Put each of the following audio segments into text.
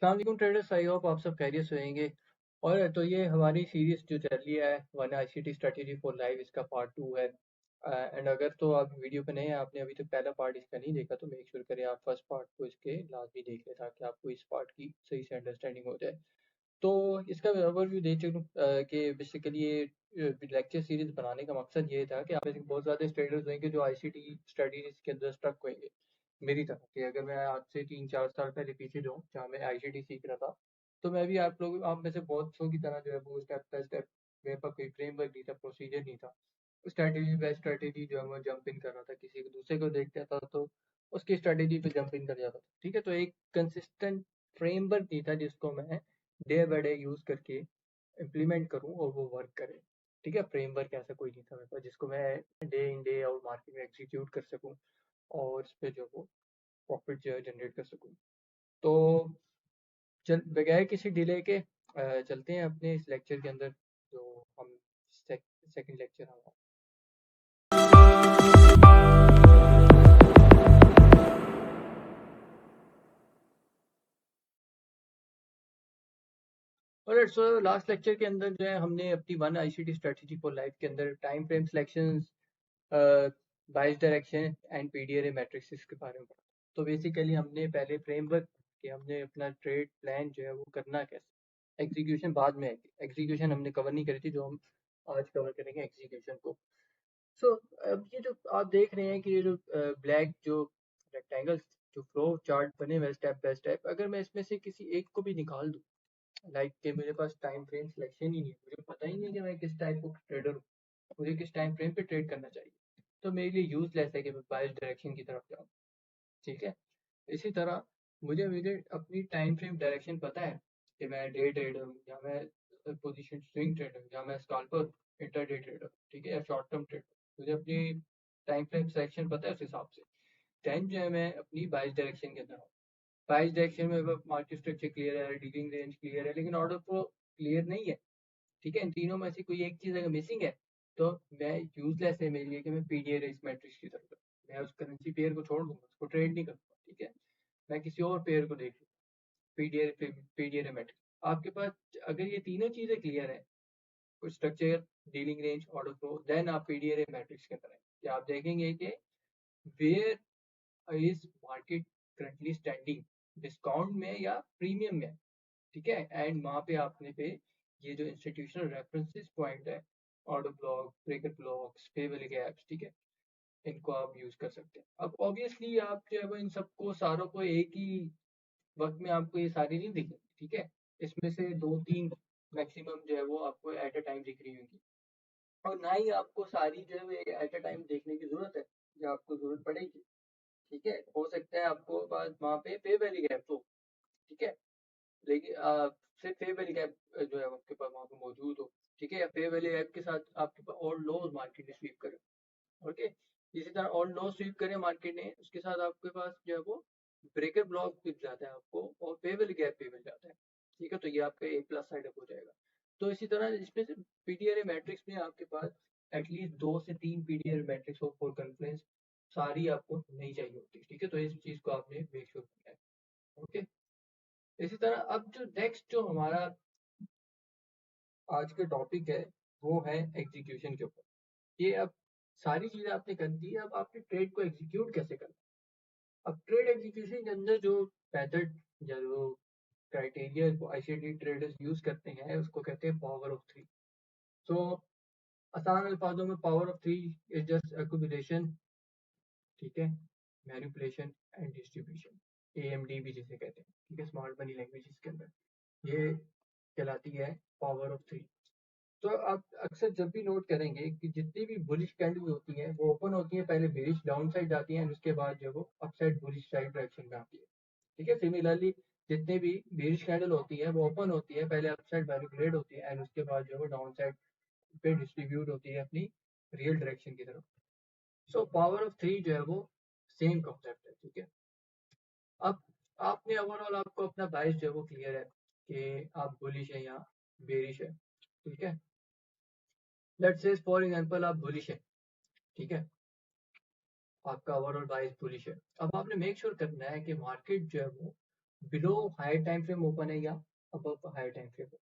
अस्सलाम वालेकुम traders, I hope आप सब खैरियत से होंगे। और तो ये हमारी सीरीज जो चल रही है one ICT strategy for life, इसका पार्ट 2 है। एंड अगर तो आप वीडियो पे नए हैं, आपने अभी तक पहला पार्ट इसका नहीं देखा, तो मेक श्योर करें आप फर्स्ट पार्ट को इसके लाजमी देख लें, ताकि आपको इस पार्ट की सही से अंडरस्टैंडिंग हो जाए। तो इसका ओवरव्यू दे चलूँ कि बेसिकली ये लेक्चर सीरीज बनाने का मकसद ये था कि आप में से बहुत ज़्यादा ट्रेडर्स होंगे जो आईसीटी स्टडीज के अंदर स्टक होंगे मेरी तरह। कि अगर मैं आज से 3-4 साल पहले पीछे जाऊँ जहाँ मैं आईसीटी सीख रहा था, तो मैं भी आप में से बहुत सौ की तरह जो है वो स्टेप बाय स्टेप, मेरे पास कोई फ्रेमवर्क नहीं था, प्रोसीजर नहीं था। स्ट्रैटेजी बाय स्ट्रैटेजी जो है मैं जंप इन कर रहा था, किसी को दूसरे को देखता था तो उसकी स्ट्रैटेजी पे जंप इन कर जाता था। ठीक है, तो एक कंसिस्टेंट फ्रेमवर्क नहीं था जिसको मैं डे बाय डे यूज करके इम्प्लीमेंट करूं और वो वर्क करे। ठीक है, फ्रेमवर्क ऐसा कोई नहीं था मेरे पास जिसको मैं day in day out market में एग्जीक्यूट कर सकूं और इस पे जो वो प्रॉफिट जो है जनरेट कर सकूं। तो चल बगैर किसी डिले के चलते हैं अपने इस लेक्चर के अंदर, जो हम सेकंड लेक्चर हमारा। और सो लास्ट लेक्चर के अंदर जो है हमने अपनी one ICT strategy for life के अंदर टाइम फ्रेम सिलेक्शंस, बाइस डायरेक्शन एंड पीडीआरए मैट्रिक्स के बारे में पढ़ा। तो बेसिकली हमने पहले फ्रेमवर्क कि हमने अपना ट्रेड प्लान जो है वो करना कैसे, एग्जीक्यूशन बाद में। एग्जीक्यूशन हमने कवर नहीं करी थी, जो हम आज कवर करेंगे एग्जीक्यूशन को। सो अब ये जो आप देख रहे हैं कि ये जो ब्लैक जो रेक्टेंगल्स जो फ्लो चार्ट बने हुए स्टेप बाय स्टेप, अगर मैं इसमें से किसी एक को भी निकाल दूं, लाइक कि मेरे पास टाइम फ्रेम सिलेक्शन ही नहीं है, मुझे पता ही नहीं है कि मैं किस टाइप को ट्रेडर हूँ, मुझे किस टाइम फ्रेम पे ट्रेड करना चाहिए, तो मेरे लिए यूजलेस है कि मैं बाइस डायरेक्शन की तरफ जाऊँ। ठीक है, इसी तरह मुझे मुझे अपनी टाइम फ्रेम डायरेक्शन पता है कि मैं डे ट्रेडर हूँ या मैं पोजीशन स्विंग ट्रेडर हूँ या मैं स्कैल्पर इंटरडे ट्रेडर, ठीक है, या शॉर्ट टर्म ट्रेडर। मुझे अपनी टाइम फ्रेम सिलेक्शन पता है, उस हिसाब से देन जो है मैं अपनी बाइस डायरेक्शन के अंदर हूँ। बाइस डायरेक्शन में मार्केट स्ट्रक्चर क्लियर है, डीलिंग रेंज क्लियर है, लेकिन ऑर्डर फ्लो क्लियर नहीं है। ठीक है, इन तीनों में से कोई एक चीज अगर मिसिंग है, तो मैं यूजलेस है मेरे लिए कि मैं पीडीआर इस मैट्रिक्स की तरफ जाऊं। मैं उस करेंसी पेयर को छोड़ दूंगा, उसको ट्रेड नहीं करूंगा। ठीक है, मैं किसी और पेयर को देख लूँ, पीडीआर मैट्रिक्स। आपके पास अगर ये तीनों चीजें क्लियर है, कुछ structure, dealing range, order flow, then आप पीडीआर मैट्रिक्स के अंदर हैं, कि आप देखेंगे कि where is market currently standing, discount में या प्रीमियम में। ठीक है, एंड वहाँ पे आपने पे ये जो इंस्टीट्यूशनल रेफरेंसेस पॉइंट है, order block, breaker blocks, फेवल gaps, ठीक है, इनको आप यूज कर सकते हैं। अब ऑब्वियसली आप जो है वो इन सबको सारों को एक ही वक्त में आपको ये सारी नहीं दिखेंगी। ठीक है, इसमें से 2-3 मैक्सिमम जो है वो आपको एट अ टाइम दिख रही होंगी, और ना ही आपको सारी जो है वो एट अ टाइम देखने की जरूरत है, या आपको जरूरत पड़ेगी। ठीक है, हो सकता है आपको पास वहाँ पे फेवल गैप हो, ठीक है, लेकिन सिर्फ फेयर वैल्यू गैप जो है आपके पास वहाँ पे मौजूद हो। ठीक है, या फेयर वैल्यू गैप के साथ आपके पास और लो मार्केट ने स्वीप करे। ओके, इसी तरह और लो स्वीप करे मार्केट ने, उसके साथ आपके पास जो है वो ब्रेकर ब्लॉक मिल जाता है आपको, और फेयर वैल्यू गैप भी मिल जाता है। ठीक है, तो ये आपका ए प्लस साइड अप हो जाएगा। तो इसी तरह इसमें से पीडीआर मैट्रिक्स में आपके पास एटलीस्ट 2 से 3 पीडीआर मैट्रिक्स हो फॉर कॉन्फ्रेंस, सारी आपको नहीं चाहिए होती। ठीक है, तो इस चीज को आपने मेक श्योर करना है। ओके, इसी तरह अब जो नेक्स्ट जो हमारा आज का टॉपिक है वो है एग्जीक्यूशन के ऊपर। ये अब सारी चीजें आपने कर दी, अब आपने ट्रेड को एग्जीक्यूट कैसे करना। अब ट्रेड एग्जीक्यूशन के अंदर जो मेथड या जो क्राइटेरिया को आईसीटी ट्रेडर्स यूज करते हैं, उसको कहते हैं पावर ऑफ थ्री। सो आसान अल्फाजों में power of three is just accumulation, ठीक है, मैनिपुलेशन एंड डिस्ट्रीब्यूशन, एएमडी भी जिसे कहते हैं। ठीक है, स्मार्ट मनी लैंग्वेज के अंदर ये कहलाती है पावर ऑफ थ्री। तो आप अक्सर जब भी नोट करेंगे कि जितनी भी बुलिश कैंडल होती हैं वो ओपन होती हैं, पहले बेरिश डाउन साइड जाती हैं, उसके बाद जो वो अपसाइड बुलिश साइड डायरेक्शन में आती है। ठीक है, सिमिलरली जितने भी बेरिश कैंडल होती है वो ओपन होती है, पहले अपसाइड मैनिपुलेट होती है, एंड उसके बाद जो वो डाउन साइड पे डिस्ट्रीब्यूट होती है अपनी रियल डायरेक्शन की तरफ। सो पावर ऑफ थ्री जो है वो सेम कॉन्सेप्ट है। ठीक है, अब आपने ओवरऑल आपको अपना बाइस जो है वो क्लियर है कि आप बुलिश है या बेरिश है। ठीक है, लेट्स से फॉर एग्जांपल आप बुलिश है। ठीक है, आपका ओवरऑल बाइस बुलिश है। अब आपने मेक श्योर करना है कि मार्केट जो है वो below higher time frame open है या above higher time frame.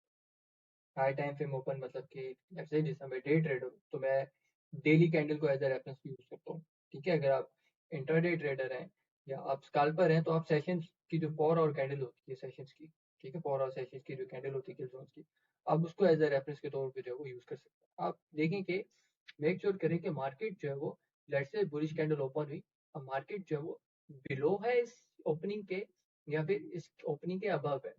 High time frame open मतलब कि जैसे जैसे मैं डे ट्रेडर हूँ तो मैं डेली कैंडल को एज अ रेफरेंस यूज करता हूँ। ठीक है, अगर आप इंटरडे ट्रेडर हैं या आप स्कैल्पर हैं तो आप सेशंस की जो 4 आवर कैंडल होती है सेशंस की, ठीक है 4 आवर सेशंस की जो कैंडल होती है किल जोन्स की, आप उसको एज अ रेफरेंस के तौर पे जो है वो यूज कर सकते हैं। आप देखें कि मेक श्योर करें कि मार्केट जो है वो let's say bullish candle open हुई, अब मार्केट जो है वो बिलो है इस ओपनिंग के या फिर इस ओपनिंग के अबव है।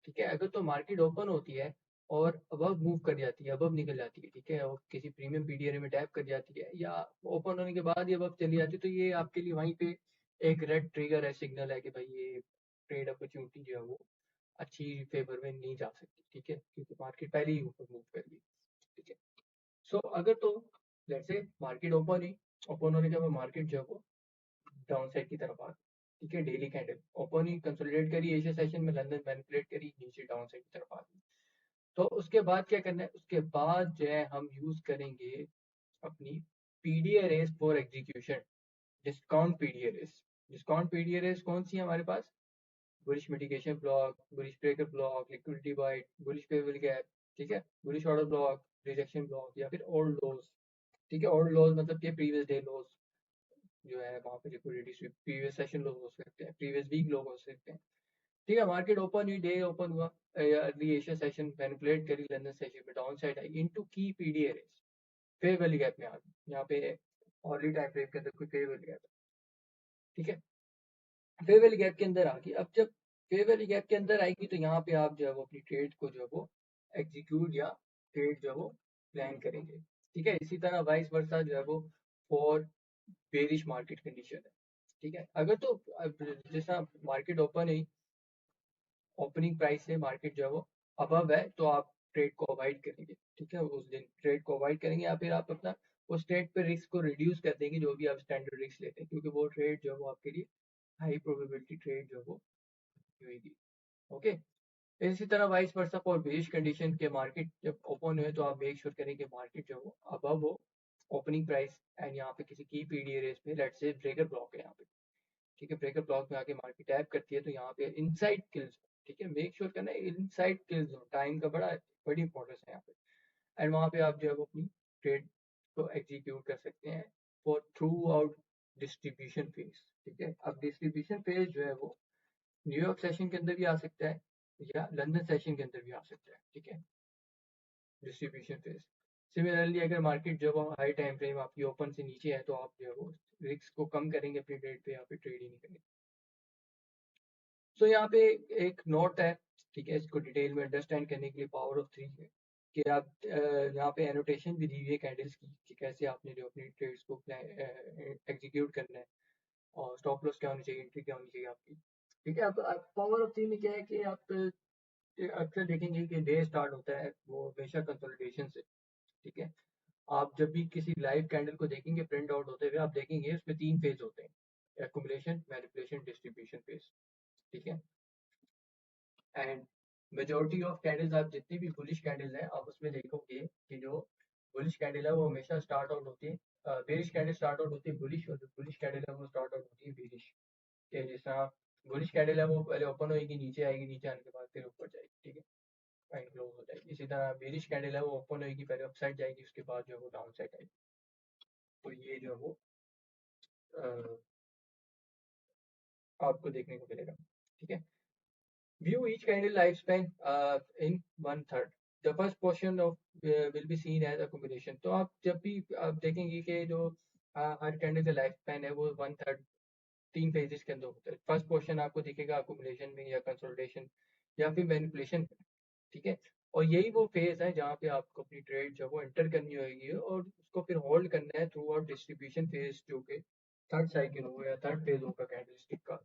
ठीक है, अगर तो मार्केट ओपन होती है और अबव मूव कर जाती है, अबव निकल जाती है, ठीक है, और किसी प्रीमियम पीडीआर में टैप कर जाती है या ओपन होने के बाद ही अबव चली जाती है, तो ये आपके लिए वहीं पे एक रेड ट्रिगर है, सिग्नल है कि भाई ये ट्रेड अपॉर्चुनिटी जो है वो अच्छी फेवर में नहीं जा सकती। ठीक है, क्योंकि मार्केट पहले ही ऊपर मूव कर गई। ठीक है, सो अगर तो let's say market open he, open होने के बाद मार्केट जो है वो डाउन साइड की तरफ आ गई। ठीक है, डेली कैंडल ओपन ही कंसोलिडेट करी एशिया सेशन में, लंदन मैनिपुलेट करी, नीचे डाउन साइड की तरफ आ गई। तो उसके बाद क्या करना है, उसके बाद जो है हम यूज करेंगे अपनी PD arrays for execution, discount PD arrays. Discount PD arrays कौन सी है हमारे पास, bullish mitigation block, bullish breaker block, liquidity bite, bullish fair value gap, ठीक है, bullish order block, rejection block या फिर ओल्ड लॉस। ठीक है, ओल्ड लॉस मतलब कि प्रीवियस डे लॉस जो है वहाँ पे लिक्विडिटी स्वीप, प्रीवियस सेशन लो हो सकते हैं, प्रीवियस वीक लो हो सकते हैं। ठीक है, मार्केट ओपन हुई, डे ओपन हुआ, अर्ली एशिया सेशन मैनिपुलेट करी, लंदन सेशन में डाउन साइड आई into key PDA arrays, fair value gap में आ गई। यहाँ पे ऑर्ली टाइम फ्रेम के अंदर कोई फेयर वैल्यू गैप है। ठीक है, फेयर वैल्यू गैप के अंदर आ गई। अब जब फेयर वैल्यू गैप के अंदर आएगी तो यहाँ पे आप जो है वो अपनी ट्रेड को जो है वो एग्जीक्यूट या ट्रेड जो है वो प्लान करेंगे। ठीक है, इसी तरह वाइस वर्सा जो है वो फॉर बेरिश मार्केट कंडीशन है। ठीक है, अगर तो जैसा मार्केट ओपन है, ओपनिंग प्राइस से मार्केट जो है वो अबव है तो आप ट्रेड को अवॉइड करेंगे। ठीक है, उस दिन ट्रेड को अवॉइड करेंगे या फिर आप अपना उस ट्रेड पे रिस्क को रिड्यूस कर देंगे जो भी आप स्टैंडर्ड रिस्क लेते हैं, क्योंकि वो ट्रेड जो है वो आपके लिए हाई प्रोबेबिलिटी ट्रेड जो है वो होगी। ओके, इसी तरह vice versa for bearish condition के मार्केट जब ओपन हुए तो आप मेक श्योर करें कि मार्केट जो हो अबव हो ओपनिंग प्राइस एंड यहाँ पे किसी की पीडीए रेस पे लेट्स से ब्रेकर ब्लॉक है यहाँ पे। ठीक है, ब्रेकर ब्लॉक में आके मार्केट टैप करती है तो यहाँ पे इनसाइड किल्स। ठीक है, मेक श्योर करना है इनसाइड किल्स हो, टाइम का बड़ी इंपॉर्टेंस है यहाँ पे। एंड वहाँ पे आप जो है वो अपनी ट्रेड को एग्जीक्यूट कर सकते हैं for through out distribution phase. ठीक है, अब डिस्ट्रीब्यूशन फेज जो है वो न्यूयॉर्क सेशन के अंदर भी आ सकता है या लंदन सेशन के अंदर भी आ सकता है। ठीक है, डिस्ट्रीब्यूशन फेज। सिमिलरली अगर मार्केट जो है हाई टाइम फ्रेम आपकी ओपन से नीचे है तो आप जो है वो रिस्क को कम करेंगे अपनी ट्रेड पे या फिर ट्रेड ही नहीं करेंगे। तो यहाँ पे एक नोट है, ठीक है, इसको डिटेल में अंडरस्टैंड करने के लिए पावर ऑफ 3 है कि आप यहाँ पे एनोटेशन भी दी हुई है कैंडल्स की कि कैसे आपने जो अपनी ट्रेड्स को एग्जीक्यूट करना है और स्टॉप लॉस क्या होनी चाहिए, एंट्री क्या होनी चाहिए आपकी। ठीक है, अब पावर ऑफ 3 में क्या है कि आप अक्सर देखेंगे कि डे स्टार्ट होता है वो हमेशा कंसोलिडेशन से। ठीक है, आप जब भी किसी लाइव कैंडल को देखेंगे प्रिंट आउट होते हुए आप देखेंगे उसमें 3 फेज होते हैं, एक्यूमुलेशन, मैनिपुलेशन, डिस्ट्रीब्यूशन फेज। ठीक है, एंड मेजोरिटी ऑफ कैंडल्स आप जितनी भी बुलिश कैंडल्स हैं आप उसमें देखोगे कि जो बुलिश कैंडल है वो हमेशा स्टार्ट आउट होती है बेरिश कैंडल स्टार्ट आउट होती है बुलिश, और जो बुलिश कैंडल है वो स्टार्ट आउट होती है बेरिश। कि जिस तरह बुलिश कैंडल है वो पहले ओपन होगी, नीचे आएगी, नीचे आने के बाद फिर ऊपर जाएगी। ठीक है, फाइन क्लोज हो जाएगी। इसी तरह बेरिश कैंडल है वो ओपन होगी, पहले अपसाइड जाएगी, उसके बाद जो है वो डाउन साइड आएगी। तो ये जो है वो अ, आपको देखने को मिलेगा। ठीक है, view each candle lifespan in one third. The first portion of will be seen as accumulation. तो आप जब भी आप देखेंगे कि जो हर कैंडल का लाइफ स्पैन है वो 1/3 3 फेजेस के अंदर होता है। फर्स्ट पोर्शन आपको दिखेगा अकुमुलेशन में या कंसोलिडेशन या फिर मैनिपुलेशन। ठीक है, और यही वो फेज है जहाँ पे आपको अपनी ट्रेड जो है वो एंटर करनी होगी और उसको फिर होल्ड करना है थ्रू आउट डिस्ट्रीब्यूशन फेज, जो कि थर्ड साइकिल हो या थर्ड फेज होगा कैंडल स्टिक का।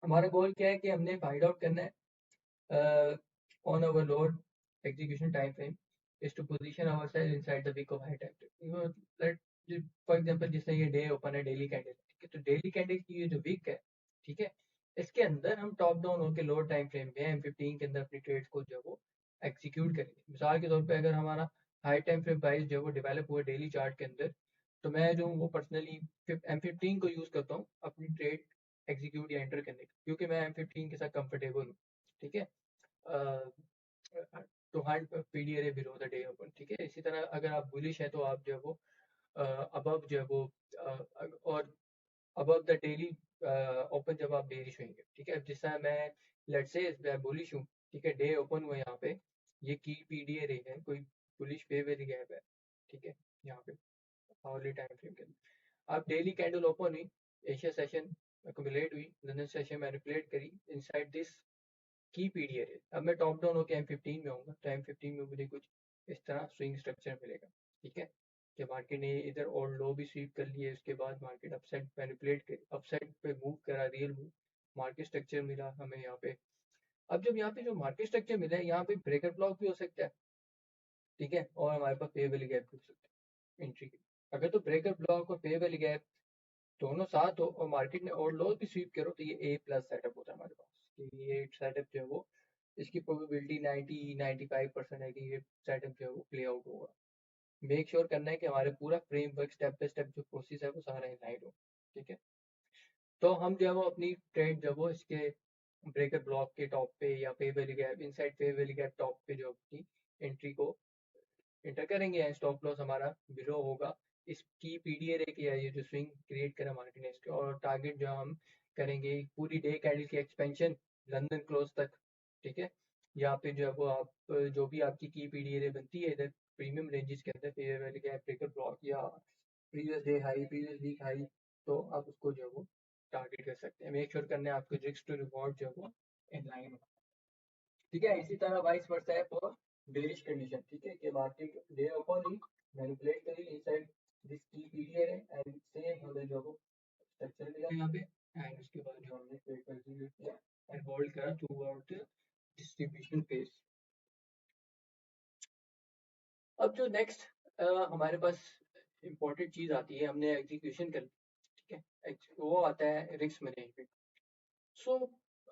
हमारा गोल क्या है कि हमने फाइंड आउट करना है on our load execution time frame is to position ourselves inside the wick of high time frame. Let for example जिससे ये डे ओपन है डेली कैंडल, ठीक है, तो डेली कैंडल की ये जो वीक है, ठीक है, इसके अंदर हम टॉप डाउन होकर लो टाइम फ्रेम में M15 के अंदर अपनी ट्रेड्स को जो है वो एग्जीक्यूट करेंगे। मिसाल के तौर पे अगर हमारा हाई टाइम फ्रेम प्राइस जो है वो डेवलप हुआ डेली चार्ट के अंदर, तो मैं जो वो पर्सनली M15 को यूज करता हूँ अपनी ट्रेड एग्जीक्यूट या एंटर करने का, क्योंकि मैं M15 के साथ कंफर्टेबल हूँ। ठीक है, to hunt PD array below the day open. ठीक है, इसी तरह अगर आप बुलिश है तो आप जो है वो अबव जो है वो और अबव द डेली ओपन जब आप बेरिश होंगे। ठीक है, जिस तरह मैं लेट्स से मैं बुलिश हूँ, ठीक है, डे ओपन हुआ यहाँ पे, ये की पीडीआरए है, कोई बुलिश पे वाली गैप है। ठीक है, यहाँ पे आवरली टाइम फ्रेम के अंदर आप डेली कैंडल ओपन हुई, एशिया सेशन एक्यूमुलेट हुई, लंदन सेशन मैनिपुलेट करी इनसाइड दिस की पीडीआरए। अब मैं टॉप डाउन होकर M15 में आऊंगा, तो M15 में मुझे कुछ इस तरह स्विंग स्ट्रक्चर मिलेगा। ठीक है, कि मार्केट ने इधर और लो भी स्वीप कर लिए, उसके बाद मार्केट अपसाइड मैनिपुलेट कर अपसाइड पे मूव करा, रियल मूव मार्केट स्ट्रक्चर मिला हमें यहाँ पे। अब जब यहाँ पे जो मार्केट स्ट्रक्चर मिला है, यहाँ पे ब्रेकर ब्लॉक भी हो सकता है। ठीक है, और हमारे पास पे वाली गैप भी हो सकता है एंट्री की। अगर तो ब्रेकर ब्लॉक और पे वाली गैप दोनों साथ हो और मार्केट ने और लॉस भी स्वीप करो, तो ये ए प्लस सेटअप होता है हमारे पास, कि ये सेटअप जो है वो इसकी प्रोबेबिलिटी 90-95% है कि ये सेटअप जो है वो प्ले आउट होगा। मेक श्योर करना है कि हमारे पूरा फ्रेमवर्क स्टेप बाय स्टेप जो प्रोसेस है वो सारा इन लाइन हो। ठीक है, तो हम जो है वो अपनी ट्रेड जो है वो इसके ब्रेकर ब्लॉक के टॉप पे या पे वैली गैप इनसाइड पे वैली गैप टॉप पे जो अपनी एंट्री को एंटर करेंगे, एंड स्टॉप लॉस हमारा बिलो होगा इसकी पीडीआरए की है, ये जो स्विंग क्रिएट करा मार्केट ने इसके। और टारगेट जो हम करेंगे पूरी डे कैंडल की एक्सपेंशन लंदन क्लोज तक। ठीक है, यहाँ पे जो है वो आप जो भी आपकी की पीडीआरए बनती है इधर प्रीमियम रेंजेस के अंदर, fair value gap breaker block या previous day high previous week high, तो आप उसको जो है वो टारगेट कर सकते हैं। मेक श्योर करना है आपको रिस्क टू रिवॉर्ड जो है वो इन लाइन हो। ठीक है, इसी तरह वाइस वर्सा है फॉर बेरिश कंडीशन। ठीक है, कि मार्केट डे ओपन ही मैनिपुलेट करी इनसाइड दिस की पीरियड है, एंड सेम हमें जो वो स्ट्रक्चर मिला यहाँ पे, एंड उसके बाद जो हमने ट्रेड को एग्जीक्यूट किया एंड होल्ड करा थ्रू आउट डिस्ट्रीब्यूशन फेज। अब जो नेक्स्ट हमारे पास इंपॉर्टेंट चीज आती है, हमने एग्जीक्यूशन कर, ठीक है, वो आता है रिस्क मैनेजमेंट। सो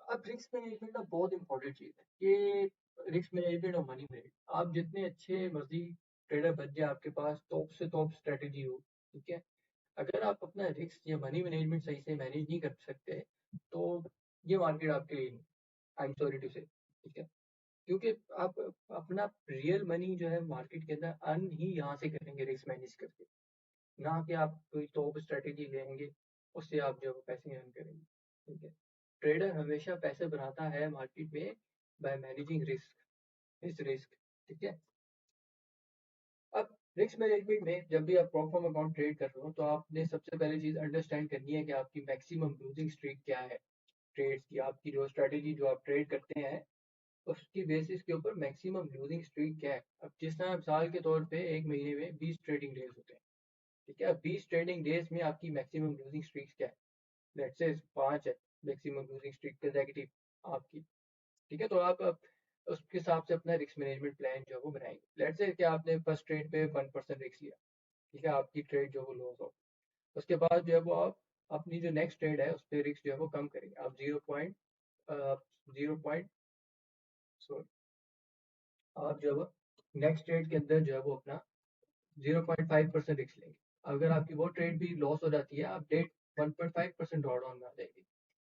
अब रिस्क मैनेजमेंट ना बहुत इंपॉर्टेंट चीज़ है, ये रिस्क मैनेजमेंट और मनी मैनेजमेंट। आप जितने अच्छे मर्जी ट्रेडर बन जाए, आपके पास टॉप से टॉप स्ट्रेटेजी हो, ठीक है, अगर आप अपना रिस्क या मनी मैनेजमेंट सही से मैनेज नहीं कर सकते, तो ये मार्केट आपके लिए नहीं। आई एम सॉरी टू से। ठीक है, क्योंकि आप अपना रियल मनी जो है मार्केट के अंदर अर्न ही यहाँ से करेंगे रिस्क मैनेज करके, ना कि आप कोई टॉप स्ट्रेटेजी लेंगे उससे आप जो है वो पैसे अर्न करेंगे। ठीक है, ट्रेडर हमेशा पैसे बनाता है मार्केट में बाय मैनेजिंग रिस्क, इस रिस्क। ठीक है, अब रिस्क मैनेजमेंट में जब भी आप प्रॉफिट अकाउंट ट्रेड कर रहे हो, तो आपने सबसे पहले चीज अंडरस्टैंड करनी है कि आपकी मैक्सिमम लूजिंग स्ट्रीक क्या है ट्रेड्स की। आपकी जो स्ट्रेटेजी जो आप ट्रेड करते हैं उसकी बेसिस के ऊपर मैक्सिमम लूजिंग स्ट्रीक क्या है। अब जिस तरह साल के तौर पे एक महीने में 20 ट्रेडिंग डेज होते हैं। ठीक है, अब 20 ट्रेडिंग डेज में आपकी मैक्सिमम लूजिंग स्ट्रीक क्या है, लेट्स से 5 है मैक्सिमम लूजिंग स्ट्रीक कंसेक्यूटिव आपकी। ठीक है, तो आप अब उसके हिसाब से अपना रिस्क मैनेजमेंट प्लान जो है वो बनाएंगे। लेट्स से कि आपने फर्स्ट ट्रेड पे 1% रिस्क लिया, ठीक है, आपकी ट्रेड जो है वो लॉस हो, उसके बाद जो है वो आप अपनी जो नेक्स्ट ट्रेड है उस पर रिस्क जो है वो कम करेंगे। आप 0 पॉइंट सॉरी आप जो है वो नेक्स्ट ट्रेड के अंदर जो है वो अपना 0.5% रिस्क लेंगे। अगर आपकी वो ट्रेड भी लॉस हो जाती है, आप डेट 1.5% ड्रॉ डाउन में आ जाएगी।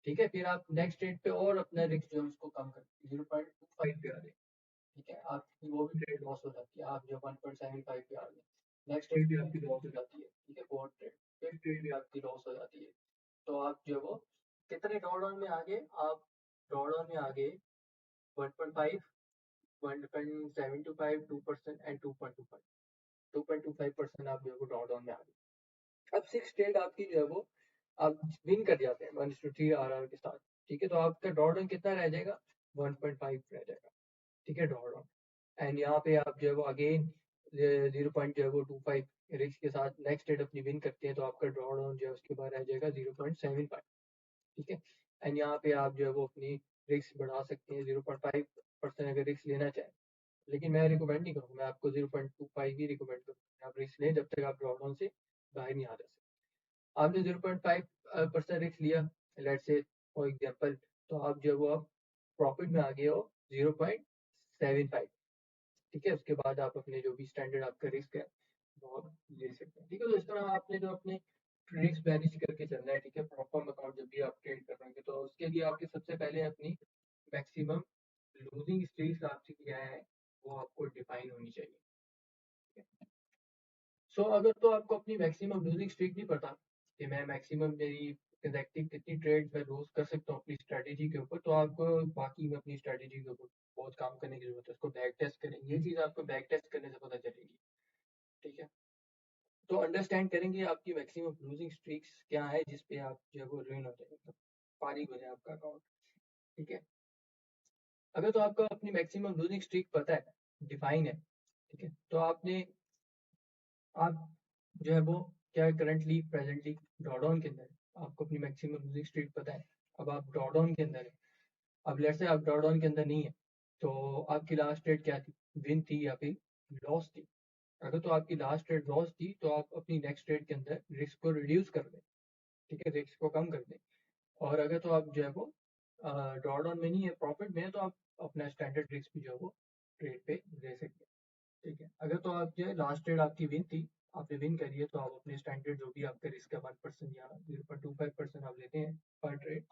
ठीक है, फिर आप नेक्स्ट ट्रेड पे और अपना रिस्क जो है उसको कम कर 0.25 पे आ जाए। ठीक है, आपकी वो भी ट्रेड लॉस हो जाती है, आप जो 1.75 पे आ गए, नेक्स्ट ट्रेड भी आपकी लॉस हो जाती है। ठीक है, फोर्थ ट्रेड फिफ्थ ट्रेड भी आपकी लॉस हो जाती है। तो आप जो है वो कितने ड्रॉडाउन में आगे, आप ड्रॉडाउन में आगे 1.5, 1.725, 2% एंड 2.25, 2.25% आप जो है वो ड्रॉडाउन में आ गए। अब सिक्स ट्रेड आपकी जो है वो आप विन कर जाते हैं 1:3 आरआर के साथ। ठीक है, तो आपका ड्रॉडाउन कितना रह जाएगा, 1.5 रह जाएगा। ठीक है, ड्रॉडाउन, एंड यहाँ पे आप जो है वो अगेन 0.25 रिस्क के साथ नेक्स्ट ट्रेड अपनी विन करते हैं, तो आपका ड्रॉ डाउन जो है उसके बाद रह जाएगा 0.75। ठीक है, एंड यहाँ पे आप जो है वो अपनी रिस्क बढ़ा सकते हैं 0.5% अगर रिस्क लेना चाहें, लेकिन मैं रिकमेंड नहीं करूँगा, मैं आपको 0.25 ही रिकमेंड करूँगा। आप रिस्क लें जब तक आप ड्रॉ डाउन से बाहर नहीं आ जाते। आपने 0.5% रिस्क लिया लेट्स से फॉर एग्जांपल, तो आप जो है वो आप प्रॉफिट में आ गए हो 0.75। ठीक है, उसके बाद आप अपने जो भी स्टैंडर्ड आपका रिस्क है वो आप ले सकते हैं। ठीक है, तो इस तरह आपने जो अपने रिस्क मैनेज करके चलना है, ठीक है। प्रॉपर अकाउंट जब भी आप ट्रेड कर रहे हैं तो उसके लिए आपके सबसे पहले अपनी मैक्सिमम लूजिंग स्ट्रीक्स आपकी क्या है वो आपको डिफाइन होनी चाहिए। सो अगर तो आपको अपनी मैक्सिमम लूजिंग स्ट्रीक नहीं पता कि मैं मैक्सिमम मेरी कंसेक्टिव कितनी ट्रेड में लूज कर सकता हूँ अपनी स्ट्रेटेजी के ऊपर, तो आपको बाकी में अपनी स्ट्रेटेजी के ऊपर बहुत काम करने की जरूरत है। उसको बैक टेस्ट करेंगे, ये चीज़ आपको बैक टेस्ट करने से पता चलेगी, ठीक है। तो अंडरस्टैंड करेंगे आपकी मैक्सिमम लूजिंग स्ट्रीक्स क्या है जिस पे आप जो है वो रुइन हो जाए, मतलब फारिग हो जाए आपका अकाउंट, ठीक है। अगर तो आपको अपनी मैक्सिमम लूजिंग स्ट्रीक पता है, डिफाइन है, ठीक है, तो आप जो है वो क्या है करंटली प्रेजेंटली ड्रॉडाउन के अंदर है, आपको अपनी मैक्सिमम लूजिंग स्ट्रीक पता है। अब आप ड्रॉडाउन के अंदर है, अब लेट्स से आप ड्रॉडाउन के अंदर नहीं है, तो आपकी लास्ट ट्रेड क्या थी, विन थी या फिर लॉस थी। अगर तो आपकी लास्ट ट्रेड लॉस थी तो आप अपनी नेक्स्ट ट्रेड के अंदर रिस्क को रिड्यूस कर दें, ठीक है, रिस्क को कम कर दें। और अगर तो आप जो है वो ड्रॉडाउन में नहीं है, प्रॉफिट में है, तो आप अपना स्टैंडर्ड रिस्क भी जो है वो ट्रेड पे ले सकते हैं, ठीक है। अगर तो आप जो है लास्ट ट्रेड आपकी विन थी, आपने विन करी है, तो आप अपने स्टैंडर्ड जो भी आपका रिस्क है 1% या 0.25% आप लेते हैं पर ट्रेड,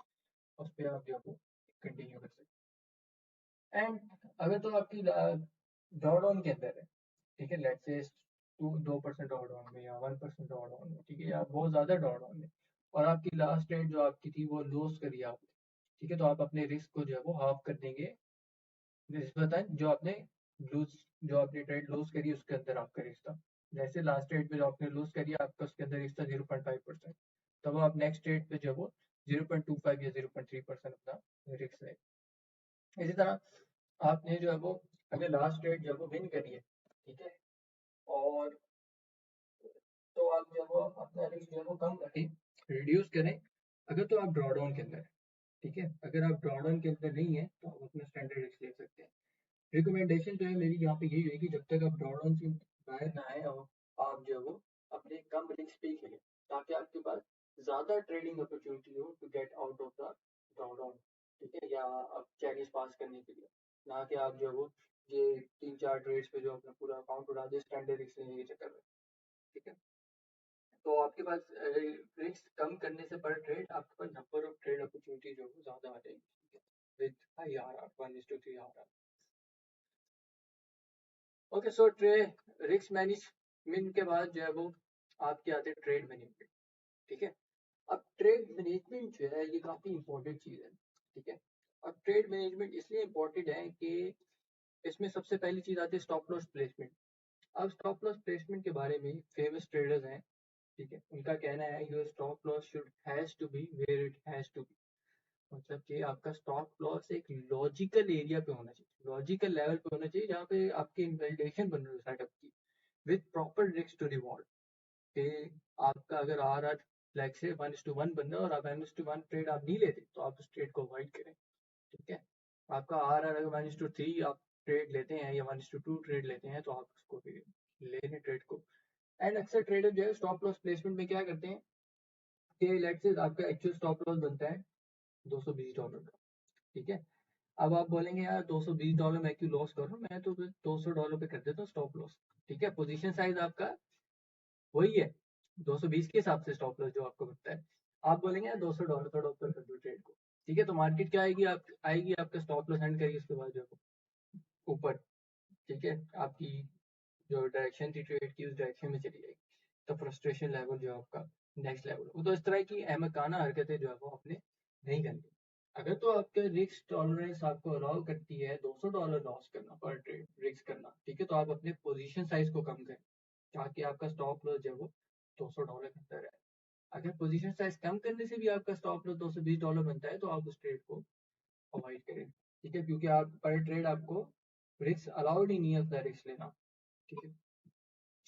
उस पर आप जो है वो कंटिन्यू कर सकते हैं। एंड अगर तो आपकी ड्रॉडाउन के अंदर है, ठीक है, लेट्स से 2% ड्रॉडाउन में या 1% ड्रॉडाउन में, ठीक है, या बहुत ज़्यादा ड्रॉडाउन में, और आपकी लास्ट ट्रेड जो आपकी थी वो लॉस करी आपने, ठीक है, तो आप अपने रिस्क को जो है वो हाफ कर देंगे निस्बतन जो आपने ट्रेड लूज करी उसके अंदर आपका रिस्क था। जैसे लास्ट ट्रेड पे जो आपने लूज करी आपका उसके अंदर रिस्क था 0.5%, तब आप नेक्स्ट ट्रेड पे जो वो 0.25 या 0.3% अपना रिस्क है। इसी तरह आपने जो है वो अगर लास्ट ट्रेड जो है वो विन करी है, ठीक है, और तो आप जो है वो अपना रिस्क जो है वो कम करें, रिड्यूस करें। अगर तो आप ड्रॉडाउन के अंदर है, ठीक है, अगर आप ड्रॉडाउन के अंदर नहीं है तो आप अपना स्टैंडर्ड रिस्क ले सकते हैं। रिकमेंडेशन जो है मेरी यहाँ पे यही रहेगी, जब तक आप ड्रॉडाउन से बाहर ना आए और आप जो है वो अपने कम रिस्क पे ही खेलें, ताकि आपके पास ज़्यादा ट्रेडिंग अपॉर्चुनिटी हो to get out of the drawdown, ठीक है, या आप चैलेंज पास करने के लिए, ना कि आप जो है वो ये 3-4 ट्रेड्स पे जो अपना पूरा अकाउंट उड़ा दे स्टैंडर्ड रिस्क लेने के चक्कर में, ठीक है। तो आपके पास रिस्क कम करने से पर ट्रेड आपके पास नंबर ऑफ ट्रेड अपॉर्चुनिटी जो है वो ज़्यादा आ जाएगी, ठीक है, with high R 1:3 R. Okay, so risk management के बाद जो है वो आपके आते हैं ट्रेड मैनेजमेंट, ठीक है। अब ट्रेड मैनेजमेंट जो है ये काफ़ी इंपॉर्टेंट चीज़ है, ठीक है। अब ट्रेड मैनेजमेंट इसलिए इम्पोर्टेंट है कि इसमें सबसे पहली चीज़ आती है स्टॉप लॉस प्लेसमेंट। अब स्टॉप लॉस प्लेसमेंट के बारे में फेमस ट्रेडर्स हैं, ठीक है, उनका कहना है your stop loss should has to be where it has to be, मतलब कि आपका स्टॉप लॉस एक लॉजिकल एरिया पे होना चाहिए, लॉजिकल लेवल पे होना चाहिए, जहाँ पे आपकी इन्वेस्टिगेशन बन रही है सेटअप की with proper risk to reward, कि आपका अगर आर आर लाइक से 1:1 बन रहा है और आप 1:1 ट्रेड आप नहीं लेते तो आप उस ट्रेड को अवॉइड करें, ठीक है। आपका आर आर अगर 1:3 आप ट्रेड लेते हैं या 1:2 ट्रेड लेते हैं तो आप उसको फिर लेने ट्रेड को। एंड अक्सर ट्रेडर जो है स्टॉप लॉस प्लेसमेंट में क्या करते हैं कि लेट्स से आपका एक्चुअल स्टॉप लॉस बनता है $220 का, ठीक है। अब आप बोलेंगे यार $220 मैं क्यों लॉस कर रहा हूँ, मैं तो फिर $200 पे कर देता हूँ स्टॉप लॉस, ठीक है। पोजीशन साइज आपका वही है 220 के हिसाब से स्टॉप लॉस जो आपको बनता है। आप बोलेंगे यार $200 थोड़ा ऊपर कर दो ट्रेड को, ठीक है, तो मार्केट क्या आएगी, आप आएगी आपका स्टॉप लॉस एंड करेगी उसके बाद जो है ऊपर, ठीक है, आपकी जो डायरेक्शन थी ट्रेड की उस डायरेक्शन में चली जाएगी। तो फ्रस्ट्रेशन लेवल जो है आपका नेक्स्ट लेवल, वो तो इस तरह की अहमकाना हरकतें जो है वो आपने नहीं करनी। अगर तो आपके रिस्क टॉलरेंस आपको अलाउ करती है $200 लॉस करना पर ट्रेड रिस्क करना, ठीक है, तो आप अपने पोजीशन साइज को कम करें ताकि आपका स्टॉप लॉस जो है वो $200 के अंदर है। अगर पोजीशन साइज कम करने से भी आपका स्टॉप लॉस $220 बनता है तो आप उस ट्रेड को अवॉइड करें, ठीक है, क्योंकि आप पर ट्रेड आपको रिस्क अलाउड ही नहीं है उतना रिस्क लेना, ठीक है।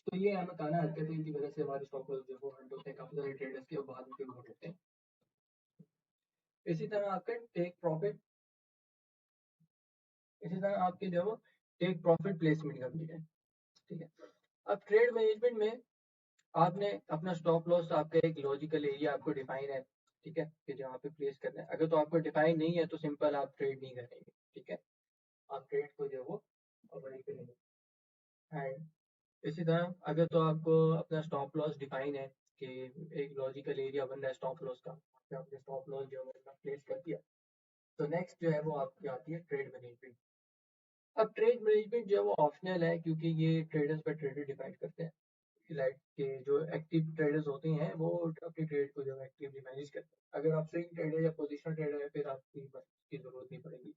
तो ये अहमकाना हरकतें की वजह से हमारे स्टॉक लॉस जो है वो हंट होते हैं, काफी सारे ट्रेडर्स के बाद में फिर होते हैं। इसी तरह आपके टेक प्रॉफिट इसी तरह आपके जो है वो टेक प्रॉफिट प्लेसमेंट करनी है, ठीक है। अब ट्रेड मैनेजमेंट में आपने अपना स्टॉप लॉस आपका एक लॉजिकल एरिया आपको डिफाइन है, ठीक है, कि जहाँ पे प्लेस करना है। अगर तो आपको डिफाइन नहीं है तो सिंपल आप ट्रेड नहीं करेंगे, ठीक है, आप ट्रेड को जो है वो अवॉइड करेंगे। एंड इसी तरह अगर तो आपको अपना स्टॉप लॉस डिफाइन है, कि एक लॉजिकल एरिया बन रहा है स्टॉप लॉस का, आपने स्टॉप लॉस जो है प्लेस कर दिया। तो नेक्स्ट जो है वो आपकी आती है ट्रेड मैनेजमेंट। अब ट्रेड मैनेजमेंट जो है वो ऑप्शनल है, क्योंकि ये ट्रेडर्स पर ट्रेडर डिपेंड करते हैं। लाइक के जो एक्टिव ट्रेडर्स होते हैं वो अपनी ट्रेड को जो है एक्टिवली मैनेज करते हैं। अगर आप स्विंग ट्रेडर या पोजिशनल ट्रेडर है फिर आपकी बस की जरूरत नहीं पड़ेगी।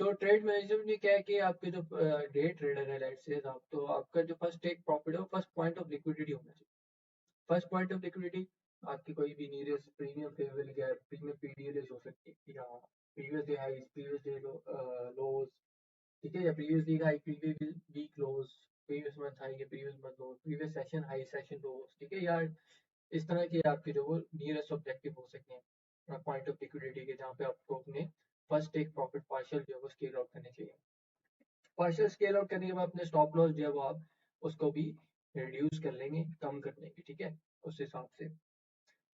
तो ट्रेड मैनेजमेंट में क्या है कि आपके जो डे ट्रेडर है, लेट्स से आप, तो आपका जो फर्स्ट टेक प्रॉफिट है वो फर्स्ट पॉइंट ऑफ लिक्विडिटी होना चाहिए। फर्स्ट पॉइंट ऑफ लिक्विडिटी आपकी कोई भी nearest premium favourable gap, premium PD arrays हो सकती है, या previous day high, previous day lows, ठीक है, या previous week high, previous week lows, previous month high या previous month lows, previous session high, session lows, ठीक है, या इस तरह के आपके जो वो नियरेस्ट ऑब्जेक्टिव हो सकते हैं पॉइंट ऑफ लिक्विडिटी के, जहाँ पे आपको अपने फर्स्ट टेक प्रॉफिट पार्शियल जो है वो स्केल आउट करने चाहिए। पार्शियल स्केल आउट करने के बाद अपने स्टॉप लॉस जो है वो आप उसको भी रिड्यूस कर लेंगे, कम कर लेंगे, ठीक है, उस हिसाब से।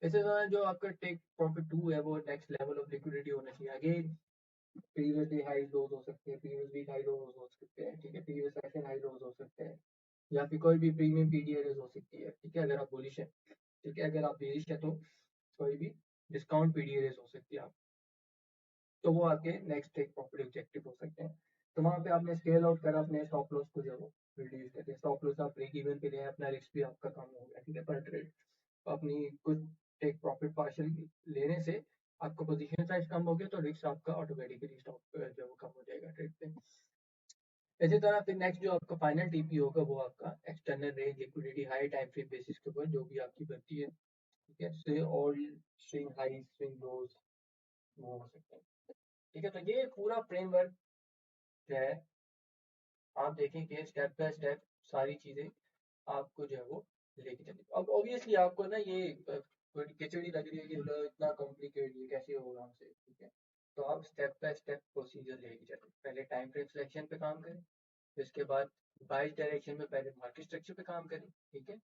इसी तरह जो आपका टेक प्रॉफिट 2 है वो नेक्स्ट लेवल ऑफ लिक्विडिटी होना चाहिए। अगेन प्रीवियस डे हाई लोज हो सकते हैं, प्रीवियस वीक हाई लोज हो सकते हैं, ठीक है, प्रीवियस सेशन हाई लोज हो सकते हैं, या फिर कोई भी प्रीमियम पीडीआरएस हो सकती है, ठीक है, अगर आप बुलिश है, ठीक है, अगर आप बेरिश है तो कोई भी डिस्काउंट पीडीआरएस हो सकती है आप, तो वो आपके नेक्स्ट टेक प्रॉफिट ऑब्जेक्टिव हो सकते हैं। तो वहाँ पे आपने स्केल आउट करा अपने स्टॉप लॉस को जो है वो रिड्यूस करके, स्टॉप लॉस आप ब्रेक इवन पे ले आए, अपना रिस्क भी आपका कम हो गया, ठीक है, पर ट्रेड अपनी कुछ टेक प्रॉफिट पार्शियल लेने से आपका पोजीशन साइज कम हो गया, तो रिस्क आपका ऑटोमेटिकली स्टॉप जो है वो कम हो जाएगा ट्रेड पे। इसी तरह फिर नेक्स्ट जो आपका फाइनल टीपी होगा वो आपका external range liquidity high time frame basis के ऊपर जो भी आपकी बनती है, ठीक है, से ऑल स्विंग हाई स्विंग लोज वो हो सकते हैं, ठीक है। तो ये पूरा फ्रेमवर्क जो है आप देखेंगे स्टेप बाय स्टेप सारी चीजें आपको जो है वो लेके चलेगी। अब ऑब्वियसली आपको ना ये थोड़ी खिचड़ी लग रही है कि मतलब इतना कॉम्प्लिकेट ये कैसे होगा हमसे, ठीक है, तो आप स्टेप बाय स्टेप प्रोसीजर लेके चलें। पहले टाइम फ्रेम सिलेक्शन पे काम करें, फिर उसके बाद बाइस डायरेक्शन में पहले मार्केट स्ट्रक्चर पे काम करें, ठीक है,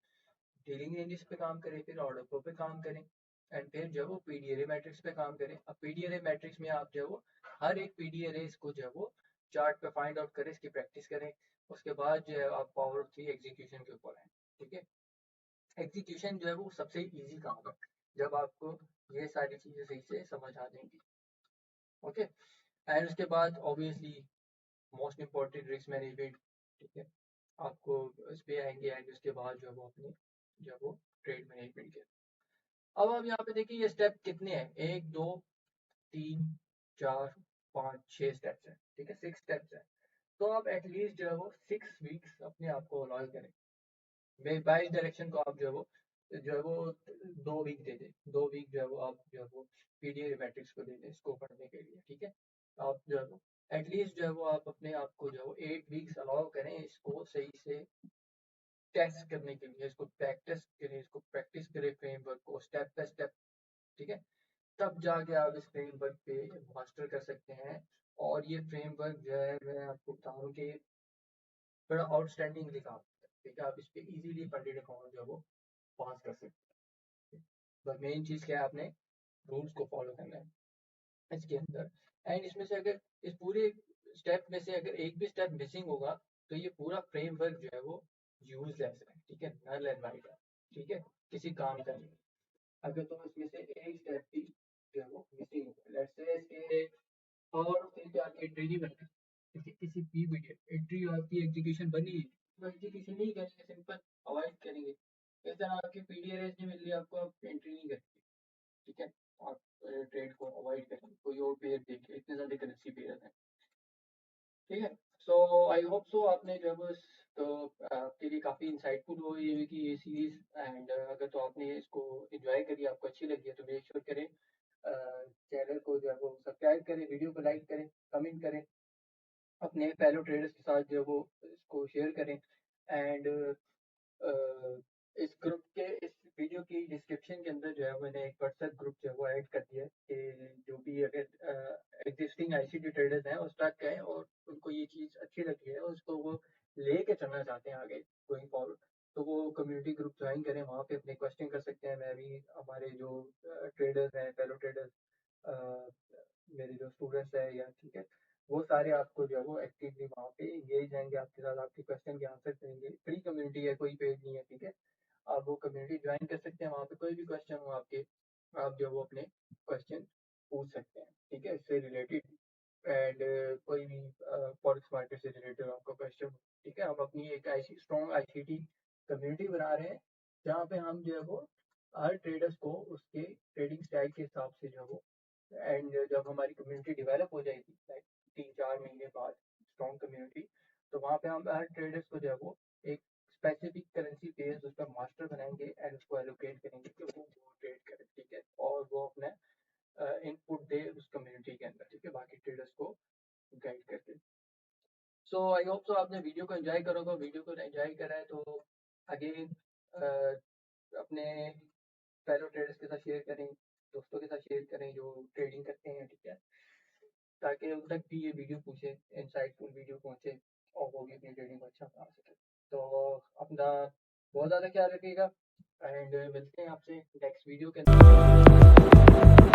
डीलिंग रेंजेस पे काम करें, फिर ऑर्डर फ्लो पे काम करें, एंड फिर जो है वो पीडीआरए मैट्रिक्स पे काम करें। अब पीडीआरए मैट्रिक्स में आप जो है वो हर एक पीडीआरए को जो है वो चार्ट पे फाइंड आउट करें, इसकी प्रैक्टिस करें। उसके बाद जो है आप पावर ऑफ 3 एग्जीक्यूशन के ऊपर आए, ठीक है। एग्जीक्यूशन जो है वो सबसे इजी काम है जब आपको ये सारी चीजें सही से समझ आ जाएंगी, ओके। एंड उसके बाद obviously most important risk management, ठीक है, आपको इस पे आएंगे, एंड उसके बाद जो है वो अपने जो है वो ट्रेड मैनेजमेंट के। अब आप यहाँ पे देखिए ये स्टेप कितने हैं, 1 2 3 4 5 6 स्टेप्स हैं, ठीक है, 6 स्टेप्स हैं। तो आप एटलीस्ट जो है वो 6 वीक्स अपने आप को अलाउ करें। बाइस डायरेक्शन को आप जो है वो 2 वीक दे दें, 2 वीक जो है वो आप जो है वो पीडीए मैट्रिक्स को दे दें इसको पढ़ने के लिए, ठीक है। आप जो है वो एटलीस्ट जो है वो आप अपने आप को जो है वो 8 वीक्स अलाउ करें इसको सही से टेस्ट करने के लिए, इसको प्रैक्टिस करें फ्रेमवर्क को स्टेप बाय स्टेप, ठीक है। तब जाके आप इस फ्रेमवर्क पे मास्टर कर सकते हैं। और ये फ्रेमवर्क जो है मैं आपको बताऊं कि बड़ा आउटस्टैंडिंग काम है, ठीक है, आप इस पे इजीली फंडेड अकाउंट जो है वो पास कर सकते हैं। बस मेन चीज क्या है, आपने रूल्स को फॉलो करना है इसके अंदर। एंड इसमें से अगर इस पूरे स्टेप में से अगर एक भी स्टेप मिसिंग होगा तो ये पूरा फ्रेमवर्क जो है वो यूजलेस है, ठीक है, नल एंड वाइड है, ठीक है, किसी काम का नहीं। अगर तो इसमें से एक स्टेप भी जो है वो मिसिंग होगा, लेट्स से इसके और फिर क्या एंट्री नहीं बनती, किसी भी वीडियो एंट्री आपकी एग्जीक्यूशन बनी है तो एग्जीक्यूशन नहीं करेंगे, सिंपल अवॉइड करेंगे। इस तरह आपकी पीडीआरएस नहीं मिल रही आपको, आप एंट्री नहीं करेंगे, ठीक है, आप ट्रेड को अवॉइड करेंगे, कोई और पेयर देखिए, इतने सारे करेंसी पेयर हैं, ठीक है। सो आई होप सो आपने जो है वो तो आपके लिए काफ़ी इंसाइटफुल हो ये हुई कि ये सीरीज। एंड अगर तो आपने इसको एंजॉय करी, आपको अच्छी लगी है, तो मेक श्योर करें चैनल को जो है वो सब्सक्राइब करें, वीडियो को लाइक करें, कमेंट करें, अपने फेलो ट्रेडर्स के साथ जो है वो इसको शेयर करें। एंड इस ग्रुप के इस वीडियो की डिस्क्रिप्शन के अंदर जो है मैंने एक व्हाट्सएप ग्रुप जो है वो ऐड कर दिया है कि जो भी अगर एग्जिस्टिंग आईसीटी ट्रेडर्स हैं और स्टक हैं और उनको ये चीज़ अच्छी लगी है और उसको वो लेके चलना चाहते हैं आगे गोइंग फॉरवर्ड, तो वो कम्युनिटी ग्रुप ज्वाइन करें, वहाँ पे अपने क्वेश्चन कर सकते हैं। मैं भी हमारे जो ट्रेडर्स हैं, फेलो ट्रेडर्स, मेरे जो स्टूडेंट्स हैं या, ठीक है, वो सारे आपको जो है वो एक्टिवली वहाँ पे एंगेज रहेंगे आपके साथ, आपके क्वेश्चन के आंसर करेंगे। फ्री कम्युनिटी है, कोई पेड नहीं है, ठीक है। आप वो कम्युनिटी ज्वाइन कर सकते हैं। वहाँ पे कोई भी क्वेश्चन हो आपके, आप जो वो अपने क्वेश्चन पूछ सकते हैं, ठीक है, इससे रिलेटेड। एंड कोई भी फॉरेक्स मार्केट से रिलेटेड आपका क्वेश्चन, ठीक है। हम अपनी एक ऐसी स्ट्रॉन्ग आईसीटी कम्युनिटी बना रहे हैं जहाँ पे हम जो है वो हर ट्रेडर्स को उसके ट्रेडिंग स्टाइल के हिसाब से जो है वो, एंड जब हमारी कम्युनिटी डेवलप हो जाएगी लाइक 3-4 महीने बाद स्ट्रॉन्ग कम्युनिटी, तो वहाँ पे हम हर ट्रेडर्स को जो है वो एक स्पेसिफिक करेंसी बेस्ड उसका मास्टर बनाएंगे एंड उसको एलोकेट करेंगे कि वो ट्रेड करे, ठीक है, और वो अपना इनपुट दे उस कम्युनिटी के अंदर, ठीक है, बाकी ट्रेडर्स को गाइड करके। सो आई होप सो आपने वीडियो को एंजॉय करोगे, वीडियो को एंजॉय करा है तो अगेन अपने फेलो ट्रेडर्स के साथ शेयर करें, दोस्तों के साथ शेयर करें जो ट्रेडिंग करते हैं, ठीक है, ताकि उन तक भी ये वीडियो पूछे, इंसाइटफुल वीडियो पहुंचे और वो भी अपनी ट्रेडिंग को अच्छा बना सके। तो अपना बहुत ज़्यादा ख्याल रखिएगा एंड मिलते हैं आपसे नेक्स्ट वीडियो के अंदर।